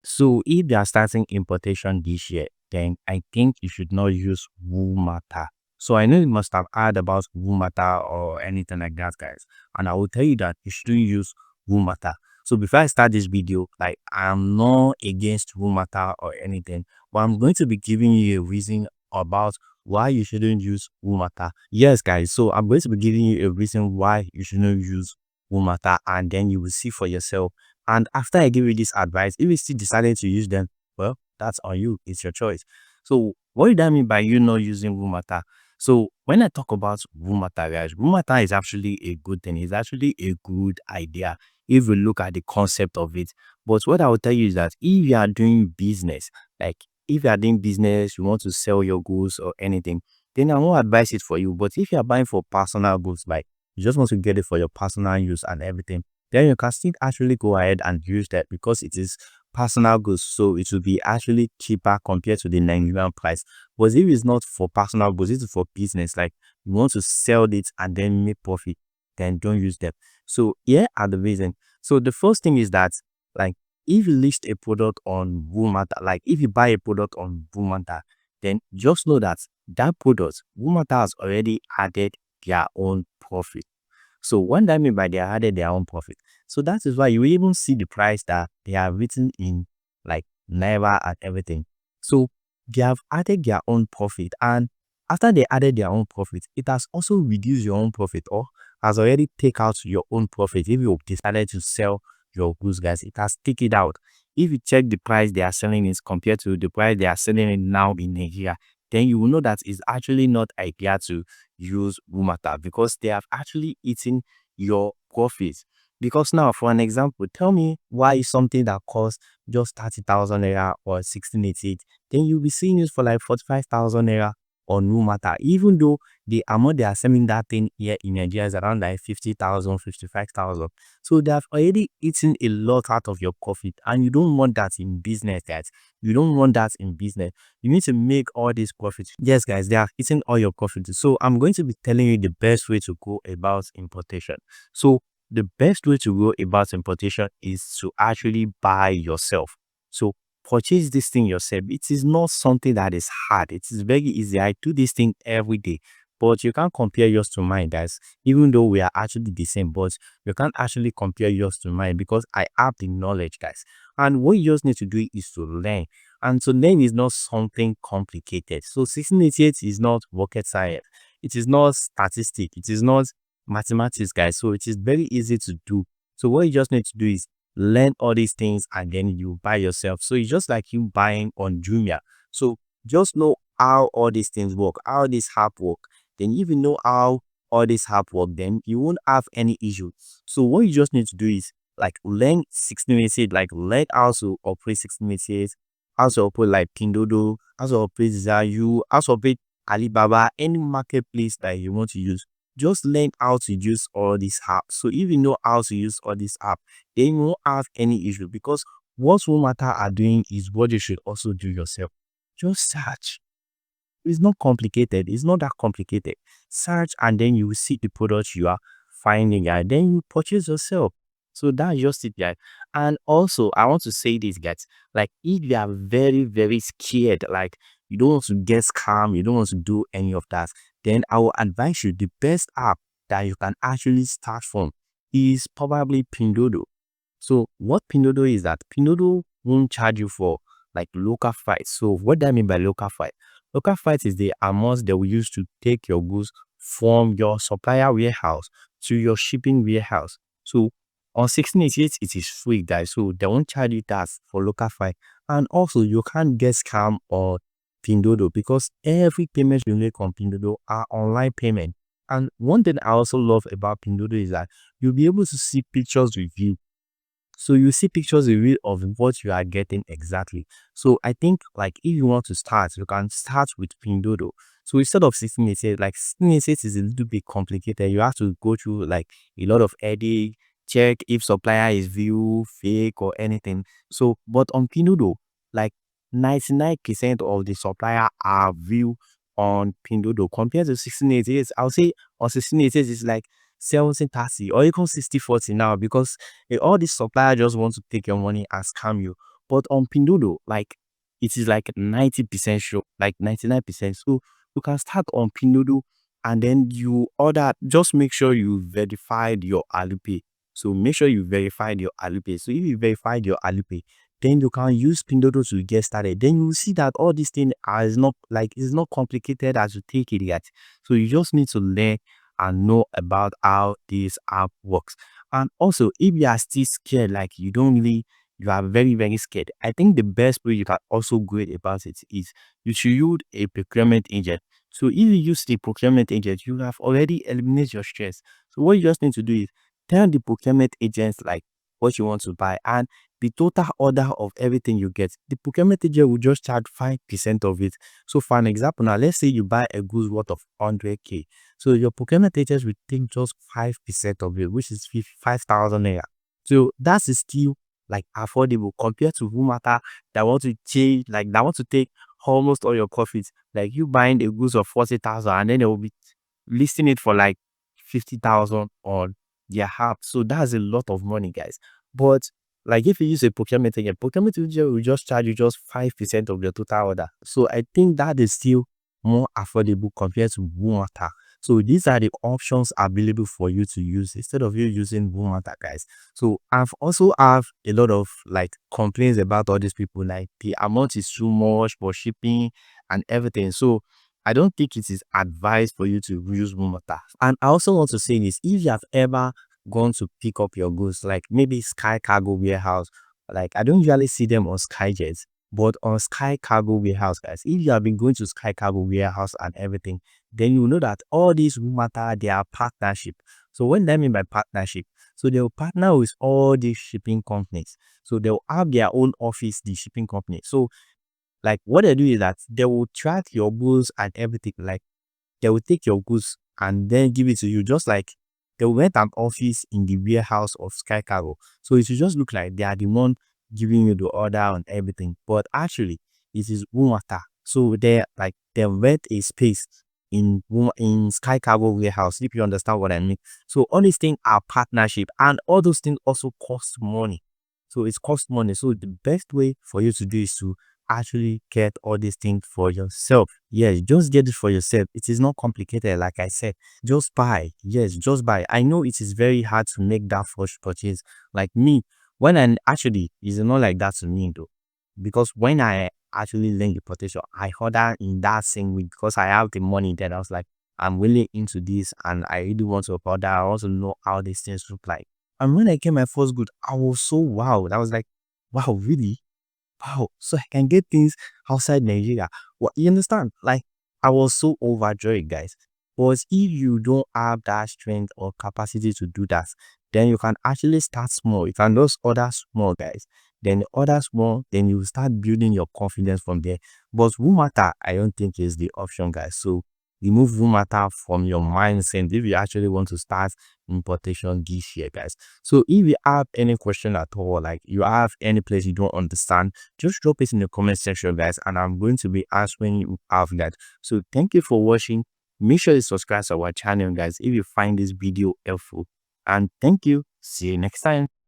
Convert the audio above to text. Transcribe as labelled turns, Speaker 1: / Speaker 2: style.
Speaker 1: So if you are starting importation this year, then I think you should not use Womata. So I know you must have heard about Womata or anything like that, guys. And I will tell you that you shouldn't use Womata. So before I start this video, like I'm not against Womata or anything, but I'm going to be giving you a reason about why you shouldn't use Womata. Yes, guys. So I'm going to be giving you a reason why you shouldn't use Womata, and then you will see for yourself. And after I give you this advice, if you still decided to use them, well, that's on you. It's your choice. So what do I mean by you not using Womata? So when I talk about Womata, guys, Womata is actually a good thing. It's actually a good idea if you look at the concept of it. But what I will tell you is that if you are doing business, like if you are doing business, you want to sell your goods or anything, then I won't advise it for you. But if you are buying for personal goods, like you just want to get it for your personal use and everything, then you can still actually go ahead and use that because it is personal goods, so it will be actually cheaper compared to the Nigerian price. But if it's not for personal goods, it's for business, like you want to sell it and then make profit, then don't use them. So here are the reason. So the first thing is that, like, if you list a product on Womata, like if you buy a product on Womata, then just know that that product Womata has already added their own profit. So what that mean by they added their own profit? So that is why you even see the price that they are written in, like Naira and everything. So they have added their own profit, and after they added their own profit, it has also reduced your own profit or has already take out your own profit. If you decided to sell your goods, guys, it has take it out. If you check the price they are selling it compared to the price they are selling it now in Nigeria, then you will know that it's actually not idea to use Womata because they have actually eaten your profits. Because now, for an example, tell me why something that costs just 30,000 naira or 1688, then you'll be seeing it for like 45,000 naira on Womata, even though the amount they are selling that thing here in Nigeria is around like 50,000, 55,000. So they have already eaten a lot out of your profit, and you don't want that in business, guys. You don't want that in business. You need to make all these profits. Yes, guys, they are eating all your profits. So I'm going to be telling you the best way to go about importation. So the best way to go about importation is to actually buy yourself. So purchase this thing yourself. It is not something that is hard. It is very easy. I do this thing every day. But you can't compare yours to mine, guys. Even though we are actually the same, but you can't actually compare yours to mine because I have the knowledge, guys. And what you just need to do is to learn. And to learn is not something complicated. So 1688 is not rocket science. It is not statistic. It is not mathematics, guys. So it is very easy to do. So what you just need to do is learn all these things and then you buy yourself. So it's just like you buying on Jumia. So just know how all these things work, how this app work. Then if you know how all this app work, then you won't have any issue. So what you just need to do is like learn 1688, like learn how to operate 1688, how to operate like Pindodo, how to operate Zayu, how to operate Alibaba, any marketplace that you want to use. Just learn how to use all these apps. So if you know how to use all these apps, then you won't have any issue because what Womata are doing is what you should also do yourself. Just search. It's not complicated. It's not that complicated. Search and then you will see the product you are finding and then you purchase yourself. So that's just it, guys. And also, I want to say this, guys. Like, if you are very, very scared, like you don't want to get scammed, you don't want to do any of that, then I will advise you the best app that you can actually start from is probably Pindodo. So what Pindodo is that Pindodo won't charge you for like local flights. So what do I mean by local flight? Local flights is the amount they will use to take your goods from your supplier warehouse to your shipping warehouse. So on 1688 it is free, guys. So they won't charge you that for local flight. And also you can't get scam or Pindodo because every payment you make on Pindodo are online payment. And one thing I also love about Pindodo is that you'll be able to see pictures with you, so you see pictures reveal of what you are getting exactly. So I think like if you want to start, you can start with Pindodo. So instead of 1688, like 1688 is a little bit complicated. You have to go through like a lot of edit, check if supplier is view, fake or anything. So but on Pindodo, like 99% of the supplier are view on Pindodo compared to 1688. I'll say on 1688 is like 70-30 or even 60-40 now because all these suppliers just want to take your money and scam you. But on Pinduoduo, like it is like 90% sure, like 99%. So you can start on Pinduoduo and then you order. Just make sure you verified your Alipay. So make sure you verified your Alipay. So if you verified your Alipay, then you can use Pinduoduo to get started. Then you see that all these things is not like it's not complicated as you take it yet. So you just need to learn and know about how this app works. And also, if you are still scared, like you don't really, you are very, very scared, I think the best way you can also go about it is you should use a procurement agent. So if you use the procurement agent, you have already eliminated your stress. So what you just need to do is tell the procurement agents like what you want to buy and the total order of everything you get. The procurement agent will just charge 5% of it. So for an example, now let's say you buy a goods worth of 100K. So your procurement agents will take just 5% of it, which is 5,000 naira. So that's still like affordable compared to Womata that want to change, like that want to take almost all your profits. Like you buying a goods of 40,000 and then they will be listing it for like 50,000 on their app. So that's a lot of money, guys. But like if you use a procurement agent will just charge you just 5% of your total order. So I think that is still more affordable compared to Womata. So these are the options available for you to use instead of you using Womata, guys. So I've also have a lot of like complaints about all these people, like the amount is too much for shipping and everything. So I don't think it is advised for you to use Womata. And I also want to say this: if you have ever gone to pick up your goods, like maybe Sky Cargo Warehouse, like I don't usually see them on Skyjets, but on Sky Cargo Warehouse, guys, if you have been going to Sky Cargo Warehouse and everything, then you know that all these Womata, they are partnership. So what do I mean by partnership? So they will partner with all these shipping companies. So they will have their own office, the shipping company. So like what they do is that they will track your goods and everything. Like they will take your goods and then give it to you, just like they will rent an office in the warehouse of Sky Cargo. So it will just look like they are the one giving you the order and everything. But actually, it is Womata. So they like they rent a space in Sky Cargo warehouse, if you understand what I mean. So all these things are partnership and all those things also cost money. So it costs money. So the best way for you to do is to actually get all these things for yourself. Yes, just get it for yourself. It is not complicated, like I said. Just buy. Yes, just buy. I know it is very hard to make that first purchase. Like me, when I actually it's not like that to me though. Because when I actually learned importation, I ordered in that same week because I have the money. Then I was like, I'm really into this and I really want to order. I want to know how these things look like. And when I get my first good, I was so wow. I was like, wow, really? Wow, so I can get things outside Nigeria. What you understand? Like I was so overjoyed, guys. But if you don't have that strength or capacity to do that, then you can actually start small. You can just order small, guys. Then order small, then you start building your confidence from there. But Womata, I don't think is the option, guys. So remove Womata from your mindset if you actually want to start importation this year, guys. So if you have any question at all, like you have any place you don't understand, just drop it in the comment section, guys, and I'm going to be answering you of that. So thank you for watching. Make sure you subscribe to our channel, guys, if you find this video helpful. And thank you. See you next time.